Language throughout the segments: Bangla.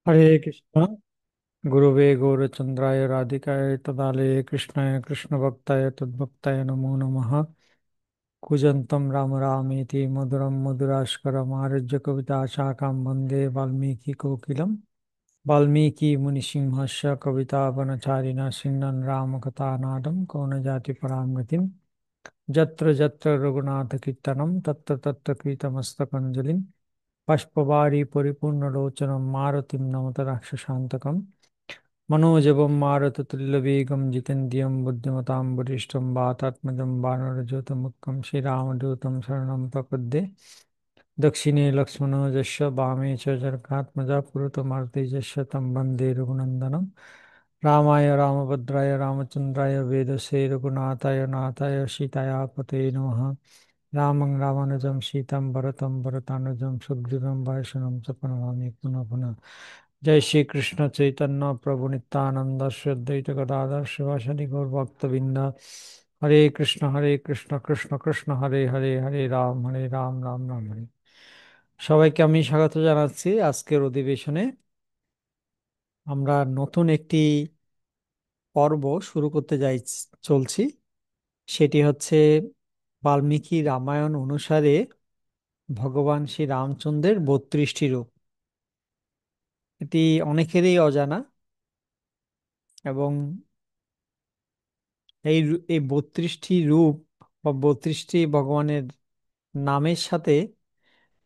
हरे कृष्ण। गुरुवे गौरचंद्राय राधिकाय तदालये कृष्णाय कृष्णभक्ताय तद्भक्ताय नमो नमः। कूजन्तं राम रामेति मधुरं मधुराक्षरम् आरुह्य कविताशाखां वन्दे वाल्मीकिकोकिलं। वाल्मीकिमुनिसिंहस्य कवितावनचारिणः सिंहं रामकथानादं कौनजातिपरां गतिम्। यत्र यत्र रघुनाथकीर्तनं तत्र तत्र कृतमस्तकञ्जलिं बाष्पवारि परिपूर्णलोचनं मारुतिं नमत राक्षसान्तकम्। मनोजवं मारुततुल्यवेगं जितेन्द्रियं बुद्धिमतां वरिष्ठं वातात्मजं वानरयूथमुख्यं श्रीरामदूतं शरणं प्रपद्ये। दक्षिणे लक्ष्मणो यस्य वामे च जनकात्मजा पुरुतमर्ते यस्य तं वन्दे रघुनन्दनं। रामाय रामभद्राय रामचन्द्राय वेदसे रघुनाथाय नाथाय सीताया पते नमः। रामं रामानुजं सीतं भरतं भरतानुजं सुग्रीवं वैष्णवं च प्रणमामि पुनः पुनः। जय श्री कृष्ण चैतन्य प्रभु नित्यानंद श्री अद्वैत गदाधर शिवासदि गौर भक्तबिंद। हरे कृष्ण कृष्ण कृष्ण हरे हरे हरे রাম রাম রাম হরে। সবাইকে আমি স্বাগত জানাচ্ছি আজকের অধিবেশনে। আমরা নতুন একটি পর্ব শুরু করতে চলছি। সেটি হচ্ছে বাল্মীকি রামায়ণ অনুসারে ভগবান শ্রী রামচন্দ্রের 32টি রূপ। এটি অনেকেরই অজানা এবং এই 32টি রূপ বা 32টি ভগবানের নামের সাথে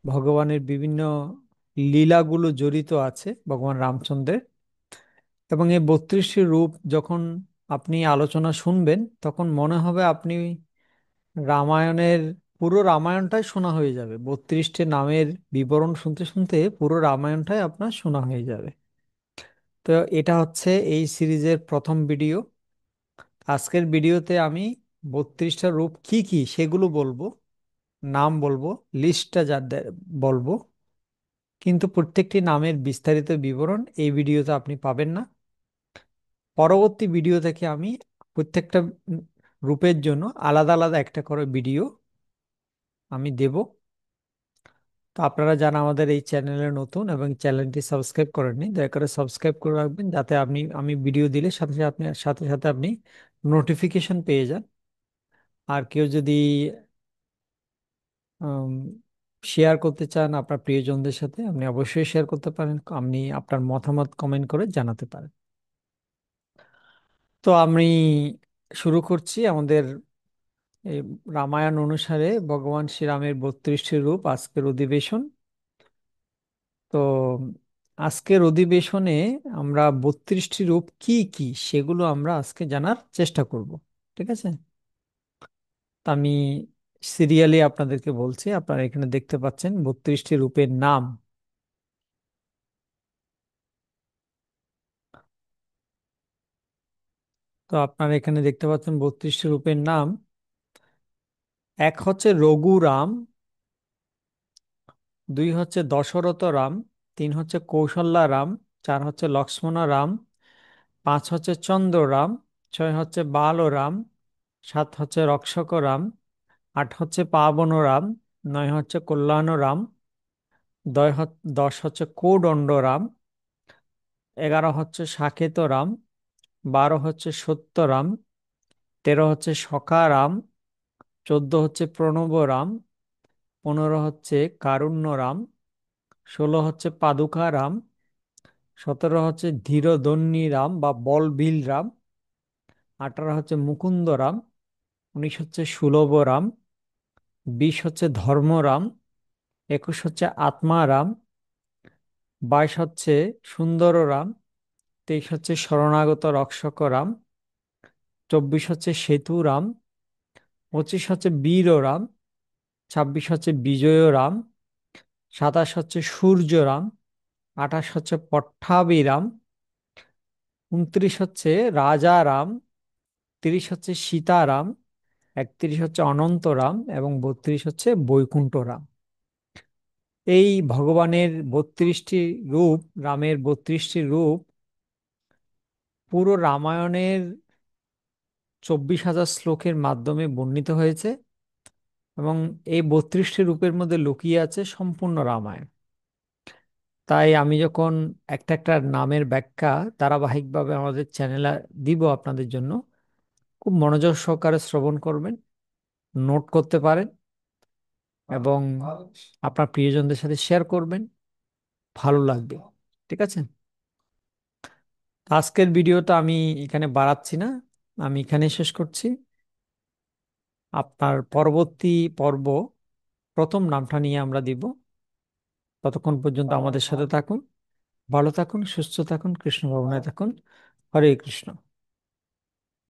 ভগবানের বিভিন্ন লীলাগুলো জড়িত আছে ভগবান রামচন্দ্রের। এবং এই 32টি রূপ যখন আপনি আলোচনা শুনবেন তখন মনে হবে আপনি রামায়ণের পুরো রামায়ণটাই শোনা হয়ে যাবে। 32টি নামের বিবরণ শুনতে শুনতে পুরো রামায়ণটাই আপনার শোনা হয়ে যাবে। তো এটা হচ্ছে এই সিরিজের প্রথম ভিডিও। আজকের ভিডিওতে আমি 32টা রূপ কি কি সেগুলো বলবো, নাম বলবো, লিস্টটা বলবো। কিন্তু প্রত্যেকটি নামের বিস্তারিত বিবরণ এই ভিডিওতে আপনি পাবেন না। পরবর্তী ভিডিও থেকে আমি প্রত্যেকটা রূপের জন্য আলাদা আলাদা একটা করে ভিডিও আমি দেব। তো আপনারা যারা আমাদের এই চ্যানেলে নতুন এবং চ্যানেলটি সাবস্ক্রাইব করেননি দয়া করে সাবস্ক্রাইব করে রাখবেন, যাতে আমি ভিডিও দিলে সাথে সাথে আপনি নোটিফিকেশন পেয়ে যান। আর কেউ যদি শেয়ার করতে চান আপনার প্রিয়জনদের সাথে, আপনি অবশ্যই শেয়ার করতে পারেন। আপনি আপনার মতামত কমেন্ট করে জানাতে পারেন। তো আমি শুরু করছি আমাদের এই রামায়ণ অনুসারে ভগবান শ্রীরামের 32টি রূপ আজকের অধিবেশন। তো আজকের অধিবেশনে আমরা 32টি রূপ কি কি সেগুলো আমরা আজকে জানার চেষ্টা করব। ঠিক আছে? তো আমি সিরিয়ালি আপনাদেরকে বলছি। আপনারা এখানে দেখতে পাচ্ছেন 32টি রূপের নাম। তো আপনারা এখানে দেখতে পাচ্ছেন 32টি রূপের নাম। এক হচ্ছে রঘুরাম, দুই হচ্ছে দশরথ রাম, তিন হচ্ছে কৌশল্যা রাম, চার হচ্ছে লক্ষ্মণ রাম, পাঁচ হচ্ছে চন্দ্র রাম, ছয় হচ্ছে বাল রাম, সাত হচ্ছে রক্ষক রাম, আট হচ্ছে পাবন রাম, নয় হচ্ছে কল্যাণ রাম, 10 হচ্ছে কোদণ্ড রাম, 11 হচ্ছে সাকেত রাম, 12 হচ্ছে সত্য রাম, 13 হচ্ছে সখা রাম, 14 হচ্ছে প্রণব রাম, 15 হচ্ছে কারুণ্য রাম, 16 হচ্ছে পাদুকা রাম, 17 হচ্ছে ধীরধন্যী রাম বা বলবিল রাম, 18 হচ্ছে মুকুন্দ রাম, 19 হচ্ছে সুলভ রাম, 20 হচ্ছে ধর্মরাম, 21 হচ্ছে আত্মারাম, 22 হচ্ছে সুন্দর রাম, 23 হচ্ছে শরণাগত রক্ষক রাম, 24 হচ্ছে সেতু রাম, 25 হচ্ছে বীর রাম, 26 হচ্ছে বিজয় রাম, 27 হচ্ছে সূর্য রাম, 28 হচ্ছে পট্টাভিরাম, 29 হচ্ছে রাজা রাম, 30 হচ্ছে সীতারাম, 31 হচ্ছে অনন্তরাম এবং 32 হচ্ছে বৈকুণ্ঠরাম। এই ভগবানের 32টি রূপ, রামের 32টি রূপ পুরো রামায়ণের 24,000 শ্লোকের মাধ্যমে বর্ণিত হয়েছে এবং এই 32টি রূপের মধ্যে লুকিয়ে আছে সম্পূর্ণ রামায়ণ। তাই আমি যখন একটা একটা নামের ব্যাখ্যা ধারাবাহিকভাবে আমাদের চ্যানেলে দিব আপনাদের জন্য, খুব মনোযোগ সহকারে শ্রবণ করবেন, নোট করতে পারেন এবং আপনার প্রিয়জনদের সাথে শেয়ার করবেন, ভালো লাগবে। ঠিক আছে? আজকের ভিডিওটা আমি এখানে বাড়াচ্ছি না, আমি এখানে শেষ করছি। আপনার পরবর্তী পর্ব প্রথম নামটা নিয়ে আমরা দিব। ততক্ষণ পর্যন্ত আমাদের সাথে থাকুন, ভালো থাকুন, সুস্থ থাকুন, কৃষ্ণ ভাবনায় থাকুন। হরে কৃষ্ণ।